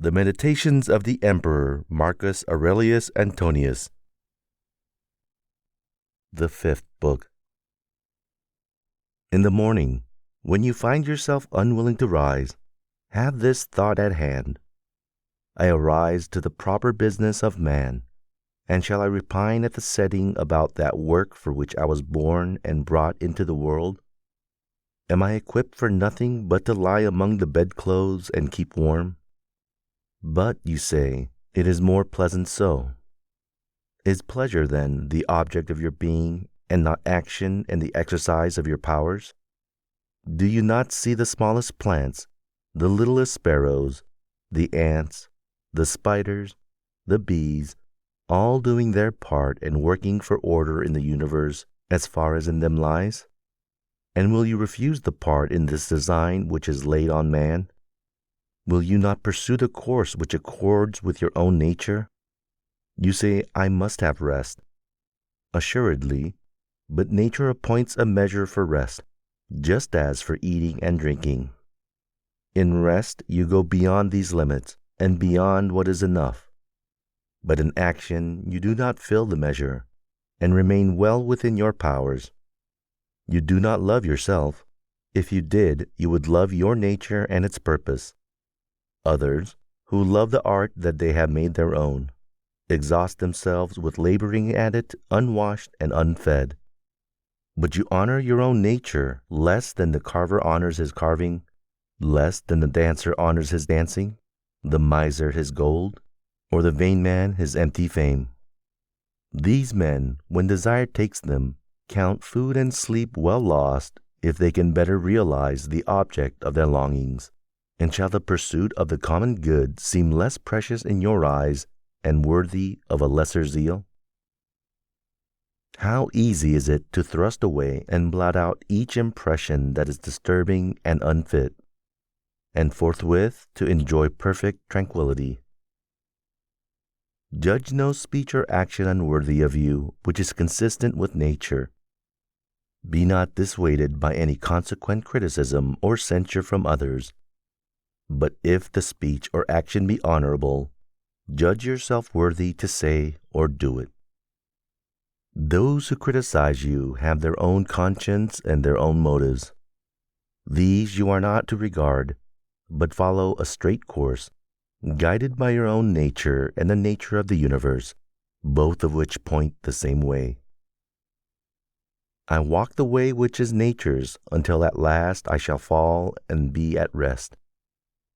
The Meditations of the Emperor Marcus Aurelius Antonius. The Fifth Book. In the morning, when you find yourself unwilling to rise, have this thought at hand: I arise to the proper business of man, and shall I repine at the setting about that work for which I was born and brought into the world? Am I equipped for nothing but to lie among the bedclothes and keep warm? But, you say, it is more pleasant so. Is pleasure, then, the object of your being, and not action and the exercise of your powers? Do you not see the smallest plants, the littlest sparrows, the ants, the spiders, the bees, all doing their part and working for order in the universe as far as in them lies? And will you refuse the part in this design which is laid on man? Will you not pursue the course which accords with your own nature? You say, I must have rest. Assuredly, but nature appoints a measure for rest, just as for eating and drinking. In rest you go beyond these limits, and beyond what is enough. But in action you do not fill the measure, and remain well within your powers. You do not love yourself. If you did, you would love your nature and its purpose. Others, who love the art that they have made their own, exhaust themselves with laboring at it unwashed and unfed. But you honor your own nature less than the carver honors his carving, less than the dancer honors his dancing, the miser his gold, or the vain man his empty fame. These men, when desire takes them, count food and sleep well lost if they can better realize the object of their longings. And shall the pursuit of the common good seem less precious in your eyes and worthy of a lesser zeal? How easy is it to thrust away and blot out each impression that is disturbing and unfit, and forthwith to enjoy perfect tranquility. Judge no speech or action unworthy of you which is consistent with nature. Be not dissuaded by any consequent criticism or censure from others. But if the speech or action be honorable, judge yourself worthy to say or do it. Those who criticize you have their own conscience and their own motives. These you are not to regard, but follow a straight course, guided by your own nature and the nature of the universe, both of which point the same way. I walk the way which is nature's until at last I shall fall and be at rest,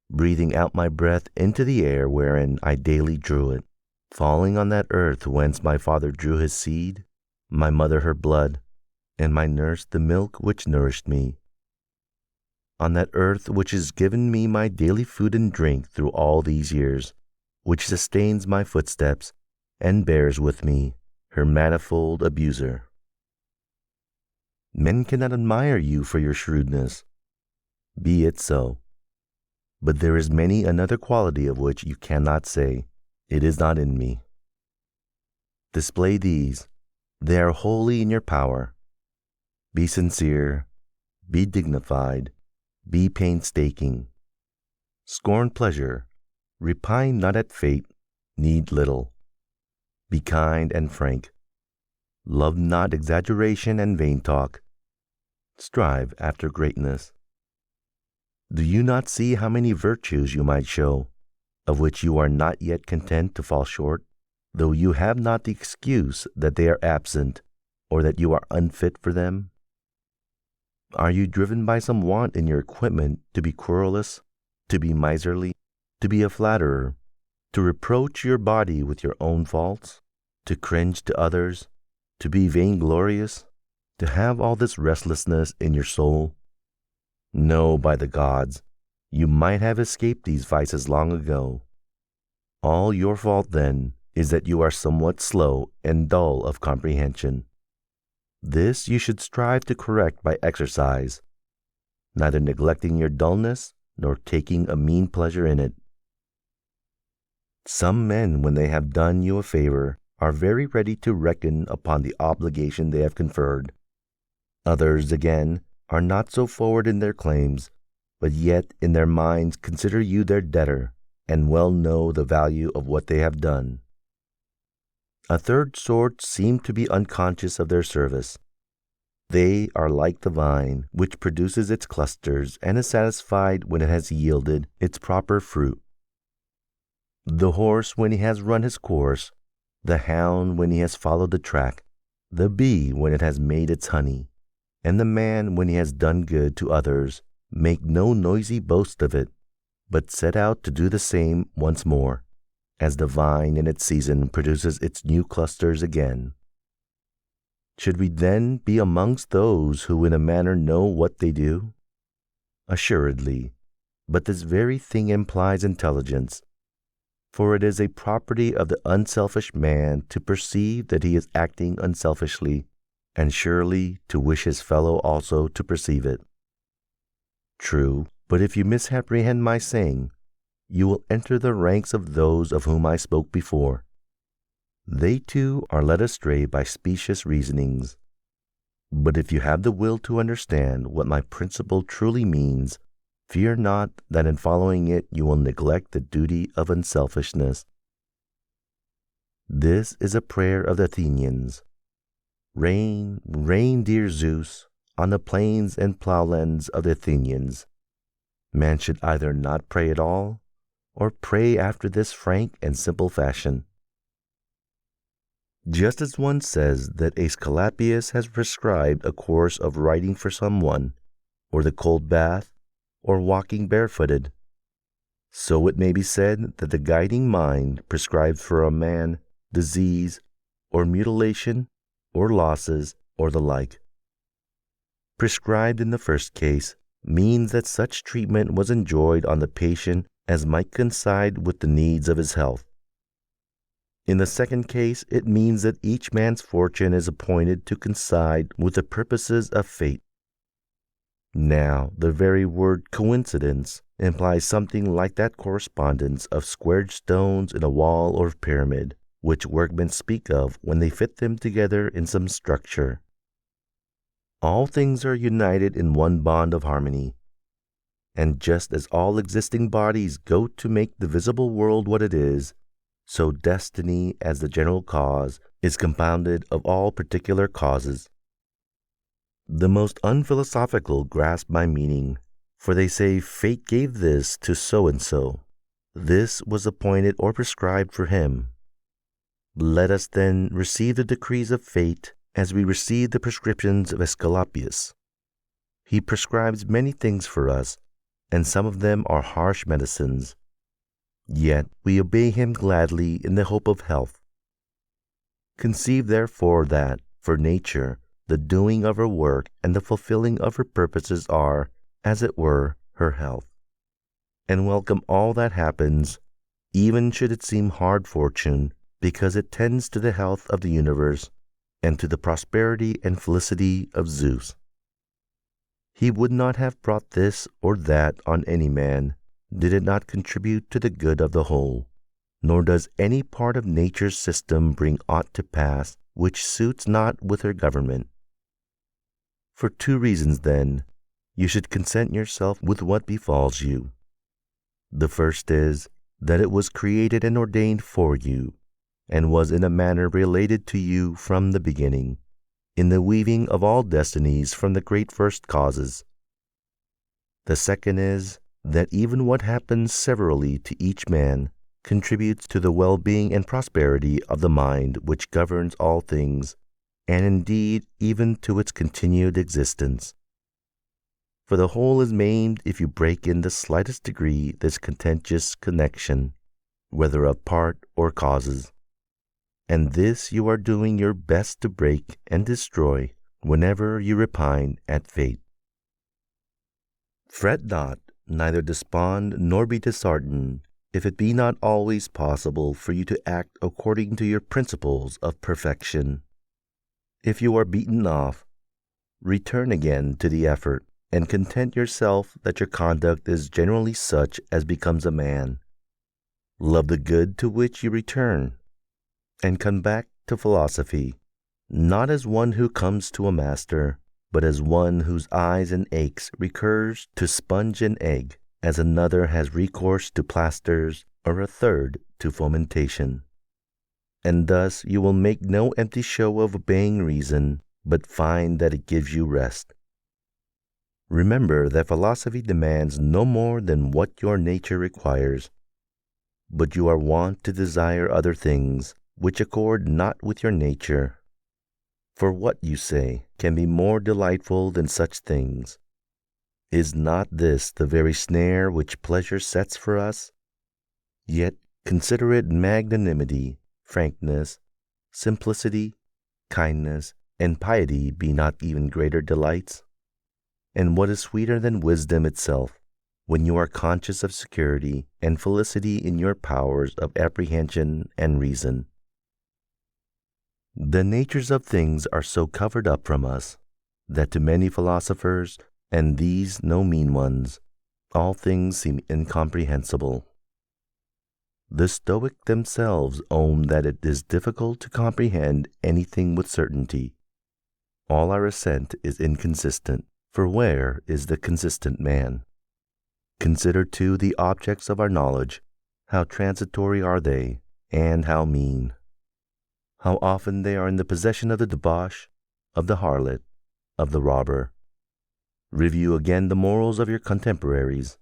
breathing out my breath into the air wherein I daily drew it, falling on that earth whence my father drew his seed, my mother her blood, and my nurse the milk which nourished me. On that earth which has given me my daily food and drink through all these years, which sustains my footsteps, and bears with me, her manifold abuser. Men cannot admire you for your shrewdness. Be it so. But there is many another quality of which you cannot say, it is not in me. Display these. They are wholly in your power. Be sincere, be dignified, be painstaking. Scorn pleasure, repine not at fate, need little. Be kind and frank. Love not exaggeration and vain talk. Strive after greatness. Do you not see how many virtues you might show, of which you are not yet content to fall short, though you have not the excuse that they are absent, or that you are unfit for them? Are you driven by some want in your equipment to be querulous, to be miserly, to be a flatterer, to reproach your body with your own faults, to cringe to others, to be vainglorious, to have all this restlessness in your soul? No, by the gods, you might have escaped these vices long ago. All your fault, then, is that you are somewhat slow and dull of comprehension. This you should strive to correct by exercise, neither neglecting your dullness nor taking a mean pleasure in it. Some men, when they have done you a favor, are very ready to reckon upon the obligation they have conferred. Others, again, are not so forward in their claims, but yet in their minds consider you their debtor, and well know the value of what they have done. A third sort seem to be unconscious of their service. They are like the vine, which produces its clusters and is satisfied when it has yielded its proper fruit. The horse when he has run his course, the hound when he has followed the track, the bee when it has made its honey, and the man when he has done good to others, make no noisy boast of it, but set out to do the same once more, as the vine in its season produces its new clusters again. Should we then be amongst those who in a manner know what they do? Assuredly, but this very thing implies intelligence, for it is a property of the unselfish man to perceive that he is acting unselfishly, and surely to wish his fellow also to perceive it. True, but if you misapprehend my saying, you will enter the ranks of those of whom I spoke before. They too are led astray by specious reasonings. But if you have the will to understand what my principle truly means, fear not that in following it you will neglect the duty of unselfishness. This is a prayer of the Athenians. Rain, rain, dear Zeus, on the plains and plowlands of the Athenians. Man should either not pray at all, or pray after this frank and simple fashion. Just as one says that Aesculapius has prescribed a course of writing for someone, or the cold bath, or walking barefooted, so it may be said that the guiding mind prescribes for a man disease, or mutilation, or losses, or the like. Prescribed in the first case means that such treatment was enjoined on the patient as might coincide with the needs of his health. In the second case, it means that each man's fortune is appointed to coincide with the purposes of fate. Now, the very word coincidence implies something like that correspondence of squared stones in a wall or pyramid, which workmen speak of when they fit them together in some structure. All things are united in one bond of harmony. And just as all existing bodies go to make the visible world what it is, so destiny, as the general cause, is compounded of all particular causes. The most unphilosophical grasp my meaning, for they say fate gave this to so-and-so. This was appointed or prescribed for him. Let us then receive the decrees of fate as we receive the prescriptions of Aesculapius. He prescribes many things for us, and some of them are harsh medicines. Yet we obey him gladly in the hope of health. Conceive therefore that, for nature, the doing of her work and the fulfilling of her purposes are, as it were, her health. And welcome all that happens, even should it seem hard fortune, because it tends to the health of the universe and to the prosperity and felicity of Zeus. He would not have brought this or that on any man, did it not contribute to the good of the whole, nor does any part of nature's system bring aught to pass which suits not with her government. For two reasons, then, you should content yourself with what befalls you. The first is, that it was created and ordained for you, and was in a manner related to you from the beginning, in the weaving of all destinies from the great first causes. The second is, that even what happens severally to each man contributes to the well-being and prosperity of the mind which governs all things, and indeed even to its continued existence. For the whole is maimed if you break in the slightest degree this contentious connection, whether of part or causes. And this you are doing your best to break and destroy whenever you repine at fate. Fret not, neither despond nor be disheartened, if it be not always possible for you to act according to your principles of perfection. If you are beaten off, return again to the effort, and content yourself that your conduct is generally such as becomes a man. Love the good to which you return, and come back to philosophy, not as one who comes to a master, but as one whose eyes and aches recurs to sponge and egg, as another has recourse to plasters or a third to fomentation. And thus you will make no empty show of obeying reason, but find that it gives you rest. Remember that philosophy demands no more than what your nature requires, but you are wont to desire other things which accord not with your nature. For what, you say, can be more delightful than such things? Is not this the very snare which pleasure sets for us? Yet consider it magnanimity, frankness, simplicity, kindness, and piety be not even greater delights? And what is sweeter than wisdom itself, when you are conscious of security and felicity in your powers of apprehension and reason? The natures of things are so covered up from us, that to many philosophers, and these no mean ones, all things seem incomprehensible. The Stoic themselves own that it is difficult to comprehend anything with certainty. All our assent is inconsistent, for where is the consistent man? Consider too the objects of our knowledge, how transitory are they, and how mean. How often they are in the possession of the debauch, of the harlot, of the robber. Review again the morals of your contemporaries.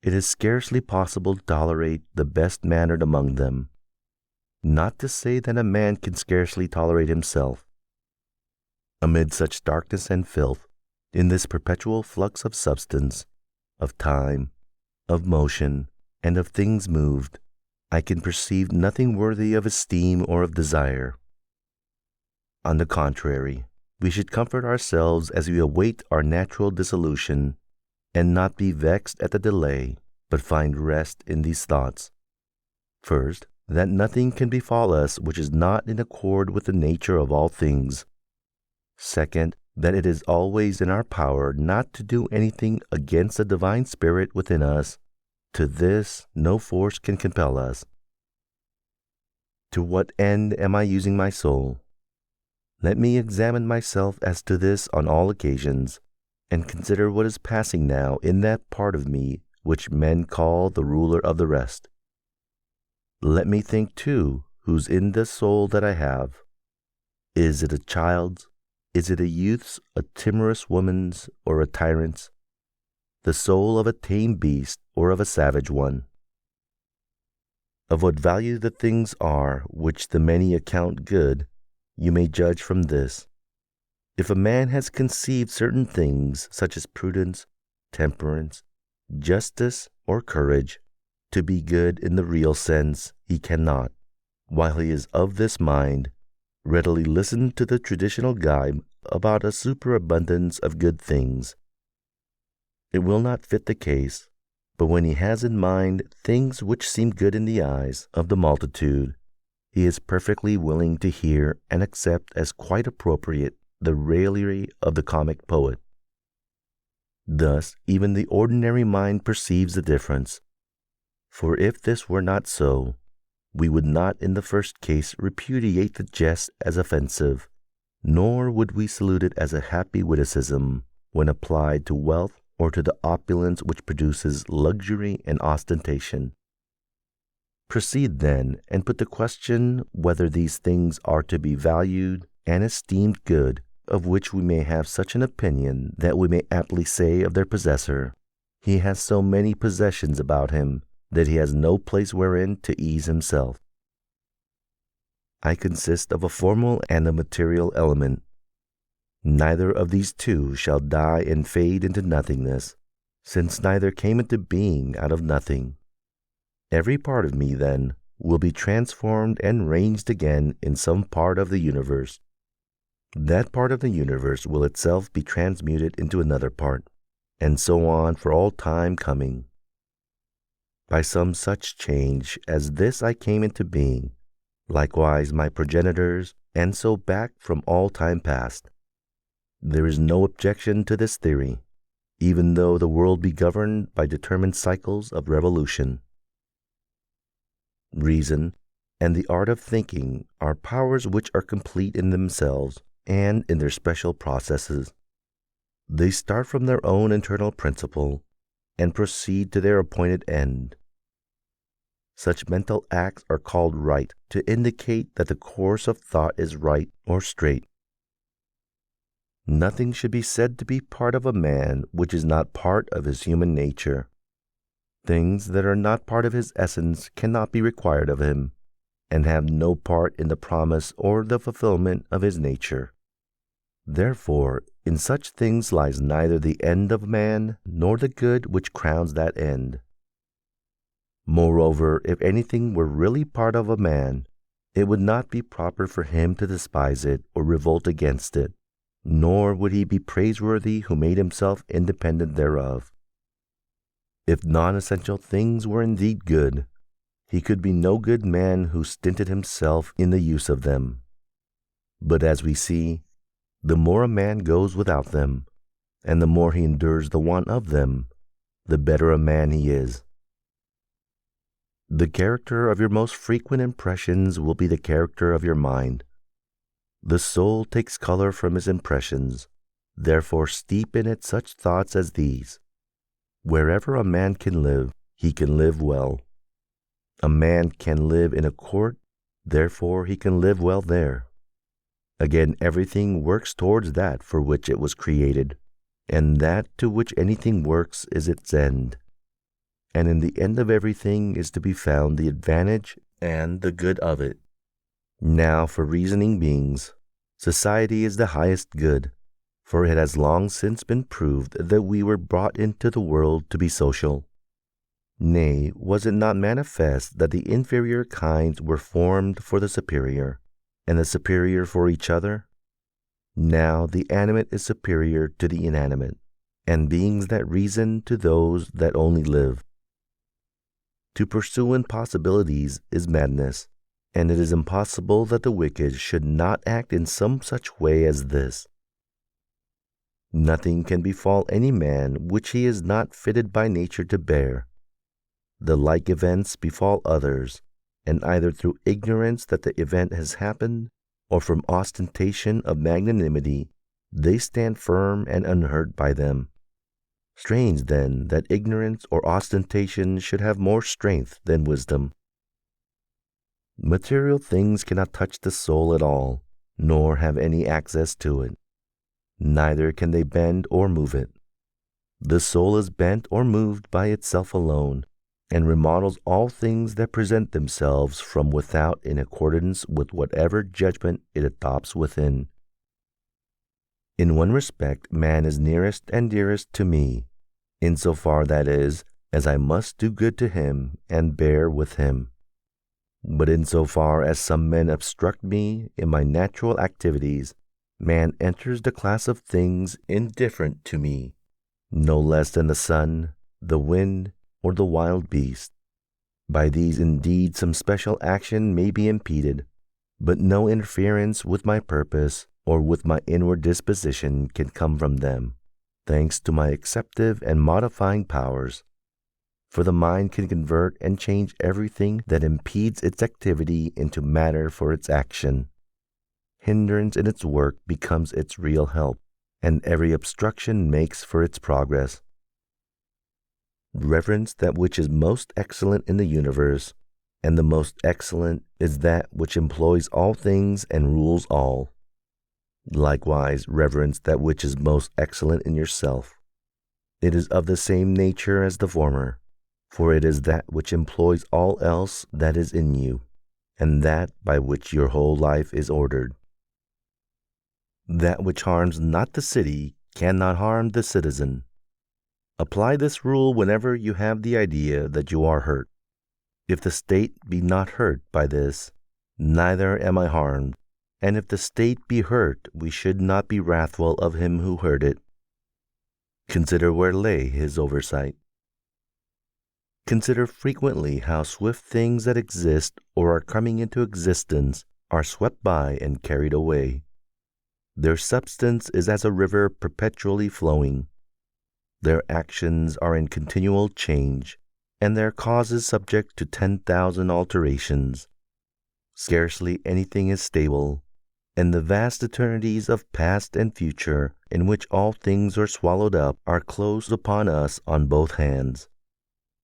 It is scarcely possible to tolerate the best-mannered among them, not to say that a man can scarcely tolerate himself. Amid such darkness and filth, in this perpetual flux of substance, of time, of motion, and of things moved, I can perceive nothing worthy of esteem or of desire. On the contrary, we should comfort ourselves as we await our natural dissolution, and not be vexed at the delay, but find rest in these thoughts. First, that nothing can befall us which is not in accord with the nature of all things. Second, that it is always in our power not to do anything against the divine spirit within us. To this no force can compel us. To what end am I using my soul? Let me examine myself as to this on all occasions, and consider what is passing now in that part of me which men call the ruler of the rest. Let me think too, who's in the soul that I have. Is it a child's? Is it a youth's, a timorous woman's, or a tyrant's? The soul of a tame beast or of a savage one? Of what value the things are which the many account good, you may judge from this. If a man has conceived certain things, such as prudence, temperance, justice, or courage, to be good in the real sense, he cannot, while he is of this mind, readily listen to the traditional guide about a superabundance of good things. It will not fit the case, but when he has in mind things which seem good in the eyes of the multitude, he is perfectly willing to hear and accept as quite appropriate the raillery of the comic poet. Thus even the ordinary mind perceives the difference. For if this were not so, we would not in the first case repudiate the jest as offensive, nor would we salute it as a happy witticism when applied to wealth or to the opulence which produces luxury and ostentation. Proceed then, and put the question whether these things are to be valued and esteemed good, of which we may have such an opinion that we may aptly say of their possessor, he has so many possessions about him that he has no place wherein to ease himself. I consist of a formal and a material element. Neither of these two shall die and fade into nothingness, since neither came into being out of nothing. Every part of me, then, will be transformed and ranged again in some part of the universe. That part of the universe will itself be transmuted into another part, and so on for all time coming. By some such change as this I came into being, likewise my progenitors, and so back from all time past. There is no objection to this theory, even though the world be governed by determined cycles of revolution. Reason and the art of thinking are powers which are complete in themselves and in their special processes. They start from their own internal principle and proceed to their appointed end. Such mental acts are called right to indicate that the course of thought is right or straight. Nothing should be said to be part of a man which is not part of his human nature. Things that are not part of his essence cannot be required of him, and have no part in the promise or the fulfillment of his nature. Therefore, in such things lies neither the end of man nor the good which crowns that end. Moreover, if anything were really part of a man, it would not be proper for him to despise it or revolt against it, nor would he be praiseworthy who made himself independent thereof. If non-essential things were indeed good, he could be no good man who stinted himself in the use of them. But as we see, the more a man goes without them, and the more he endures the want of them, the better a man he is. The character of your most frequent impressions will be the character of your mind. The soul takes color from its impressions, therefore steep in it such thoughts as these. Wherever a man can live, he can live well. A man can live in a court, therefore he can live well there. Again, everything works towards that for which it was created, and that to which anything works is its end. And in the end of everything is to be found the advantage and the good of it. Now, for reasoning beings, society is the highest good, for it has long since been proved that we were brought into the world to be social. Nay, was it not manifest that the inferior kinds were formed for the superior, and the superior for each other? Now the animate is superior to the inanimate, and beings that reason to those that only live. To pursue impossibilities is madness, and it is impossible that the wicked should not act in some such way as this. Nothing can befall any man which he is not fitted by nature to bear. The like events befall others, and either through ignorance that the event has happened, or from ostentation of magnanimity, they stand firm and unhurt by them. Strange, then, that ignorance or ostentation should have more strength than wisdom. Material things cannot touch the soul at all, nor have any access to it. Neither can they bend or move it. The soul is bent or moved by itself alone, and remodels all things that present themselves from without in accordance with whatever judgment it adopts within. In one respect, man is nearest and dearest to me, insofar that is, as I must do good to him and bear with him. But insofar as some men obstruct me in my natural activities, man enters the class of things indifferent to me, no less than the sun, the wind, or the wild beast. By these indeed some special action may be impeded, but no interference with my purpose or with my inward disposition can come from them, thanks to my acceptive and modifying powers. For the mind can convert and change everything that impedes its activity into matter for its action. Hindrance in its work becomes its real help, and every obstruction makes for its progress. Reverence that which is most excellent in the universe, and the most excellent is that which employs all things and rules all. Likewise, reverence that which is most excellent in yourself. It is of the same nature as the former, for it is that which employs all else that is in you, and that by which your whole life is ordered. That which harms not the city cannot harm the citizen. Apply this rule whenever you have the idea that you are hurt. If the state be not hurt by this, neither am I harmed. And if the state be hurt, we should not be wrathful of him who hurt it. Consider where lay his oversight. Consider frequently how swift things that exist or are coming into existence are swept by and carried away. Their substance is as a river perpetually flowing. Their actions are in continual change, and their causes subject to 10,000 alterations. Scarcely anything is stable, and the vast eternities of past and future, in which all things are swallowed up, are closed upon us on both hands.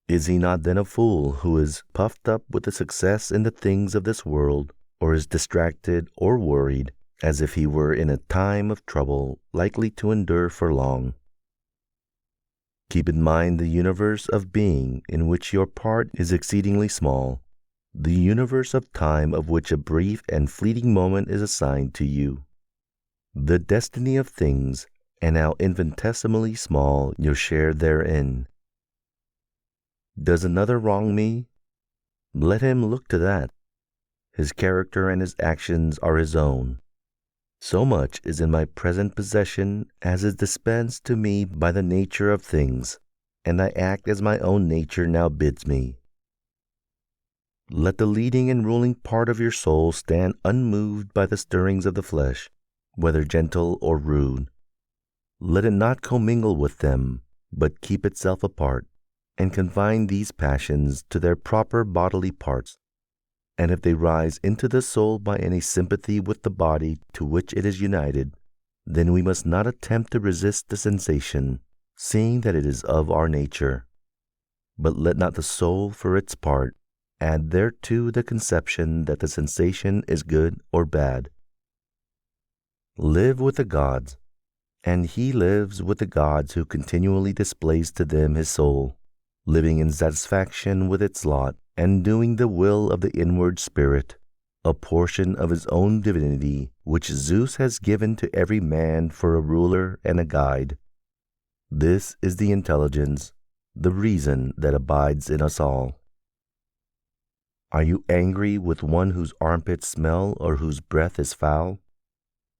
Is he not then a fool who is puffed up with the success in the things of this world, or is distracted or worried, as if he were in a time of trouble likely to endure for long? Keep in mind the universe of being in which your part is exceedingly small, the universe of time of which a brief and fleeting moment is assigned to you, the destiny of things, and how infinitesimally small your share therein. Does another wrong me? Let him look to that. His character and his actions are his own. So much is in my present possession as is dispensed to me by the nature of things, and I act as my own nature now bids me. Let the leading and ruling part of your soul stand unmoved by the stirrings of the flesh, whether gentle or rude. Let it not commingle with them, but keep itself apart, and confine these passions to their proper bodily parts. And if they rise into the soul by any sympathy with the body to which it is united, then we must not attempt to resist the sensation, seeing that it is of our nature. But let not the soul, for its part, add thereto the conception that the sensation is good or bad. Live with the gods, and he lives with the gods who continually displays to them his soul, living in satisfaction with its lot, and doing the will of the inward spirit, a portion of his own divinity, which Zeus has given to every man for a ruler and a guide. This is the intelligence, the reason that abides in us all. Are you angry with one whose armpits smell or whose breath is foul?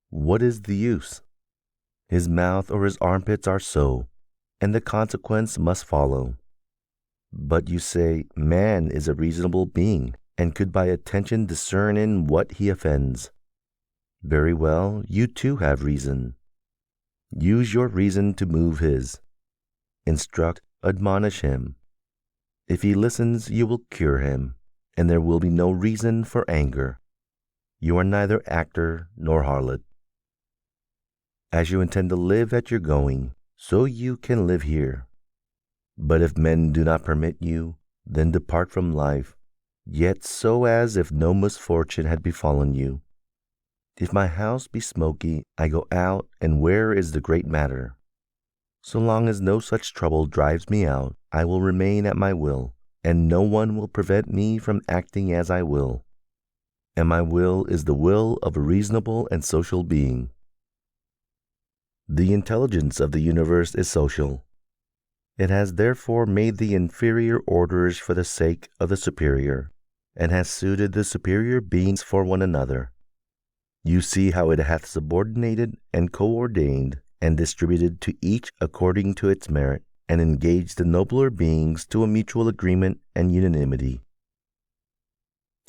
What is the use? His mouth or his armpits are so, and the consequence must follow. But you say, man is a reasonable being, and could by attention discern in what he offends. Very well, you too have reason. Use your reason to move his. Instruct, admonish him. If he listens, you will cure him, and there will be no reason for anger. You are neither actor nor harlot. As you intend to live at your going, so you can live here. But if men do not permit you, then depart from life, yet so as if no misfortune had befallen you. If my house be smoky, I go out, and where is the great matter? So long as no such trouble drives me out, I will remain at my will, and no one will prevent me from acting as I will. And my will is the will of a reasonable and social being. The intelligence of the universe is social. It has therefore made the inferior orders for the sake of the superior, and has suited the superior beings for one another. You see how it hath subordinated and co-ordained and distributed to each according to its merit, and engaged the nobler beings to a mutual agreement and unanimity.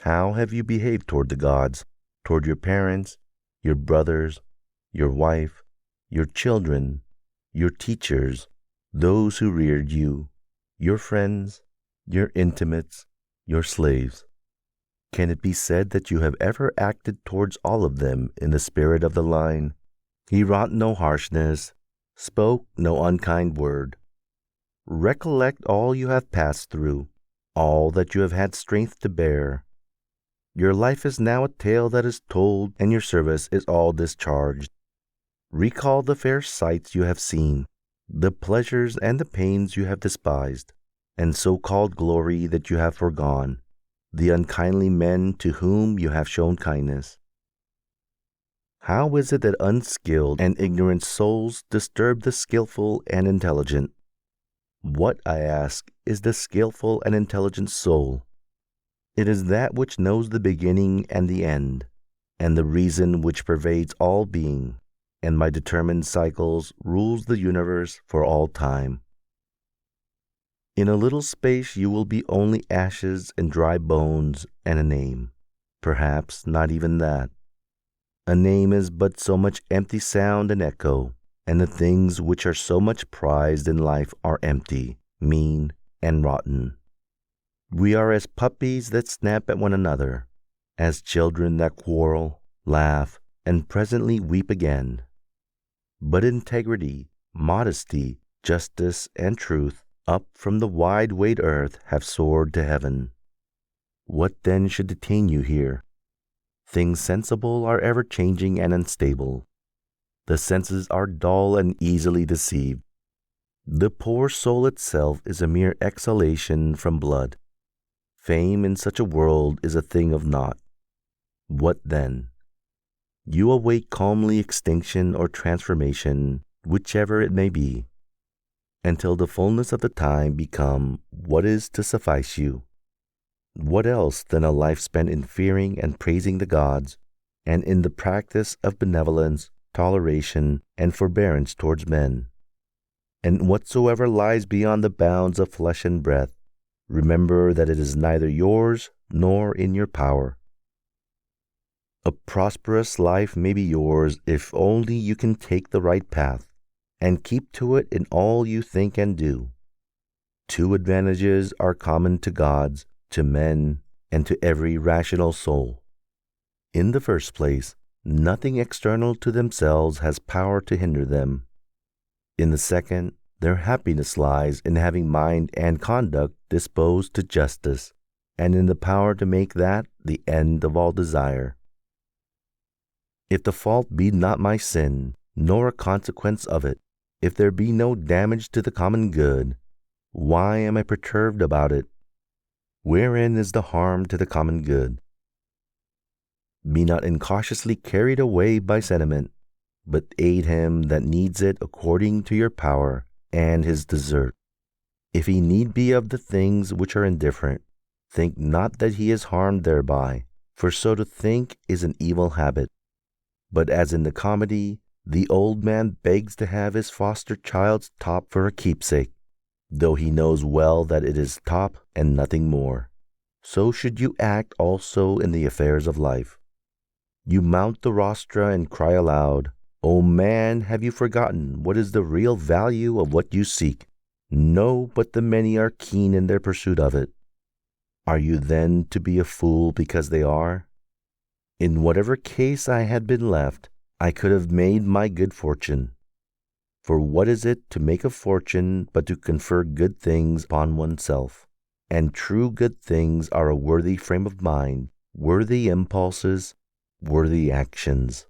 How have you behaved toward the gods, toward your parents, your brothers, your wife, your children, your teachers, those who reared you, your friends, your intimates, your slaves? Can it be said that you have ever acted towards all of them in the spirit of the line, he wrought no harshness, spoke no unkind word? Recollect all you have passed through, all that you have had strength to bear. Your life is now a tale that is told, and your service is all discharged. Recall the fair sights you have seen, the pleasures and the pains you have despised, and so-called glory that you have foregone, the unkindly men to whom you have shown kindness. How is it that unskilled and ignorant souls disturb the skillful and intelligent? What, I ask, is the skillful and intelligent soul? It is that which knows the beginning and the end, and the reason which pervades all being, and by determined cycles rules the universe for all time. In a little space you will be only ashes and dry bones and a name, perhaps not even that. A name is but so much empty sound and echo, and the things which are so much prized in life are empty, mean, and rotten. We are as puppies that snap at one another, as children that quarrel, laugh, and presently weep again. But integrity, modesty, justice, and truth, up from the wide earth have soared to heaven. What then should detain you here? Things sensible are ever changing and unstable. The senses are dull and easily deceived. The poor soul itself is a mere exhalation from blood. Fame in such a world is a thing of naught. What then? You await calmly extinction or transformation, whichever it may be, until the fullness of the time become what is to suffice you. What else than a life spent in fearing and praising the gods, and in the practice of benevolence, toleration, and forbearance towards men? And whatsoever lies beyond the bounds of flesh and breath, remember that it is neither yours nor in your power. A prosperous life may be yours if only you can take the right path and keep to it in all you think and do. Two advantages are common to gods, to men, and to every rational soul. In the first place, nothing external to themselves has power to hinder them. In the second, their happiness lies in having mind and conduct disposed to justice, and in the power to make that the end of all desire. If the fault be not my sin, nor a consequence of it, if there be no damage to the common good, why am I perturbed about it? Wherein is the harm to the common good? Be not incautiously carried away by sentiment, but aid him that needs it according to your power and his desert. If he need be of the things which are indifferent, think not that he is harmed thereby, for so to think is an evil habit. But as in the comedy, the old man begs to have his foster child's top for a keepsake, though he knows well that it is top and nothing more, so should you act also in the affairs of life. You mount the rostra and cry aloud, O man, have you forgotten what is the real value of what you seek? No, but the many are keen in their pursuit of it. Are you then to be a fool because they are? In whatever case I had been left, I could have made my good fortune. For what is it to make a fortune but to confer good things upon oneself? And true good things are a worthy frame of mind, worthy impulses, worthy actions.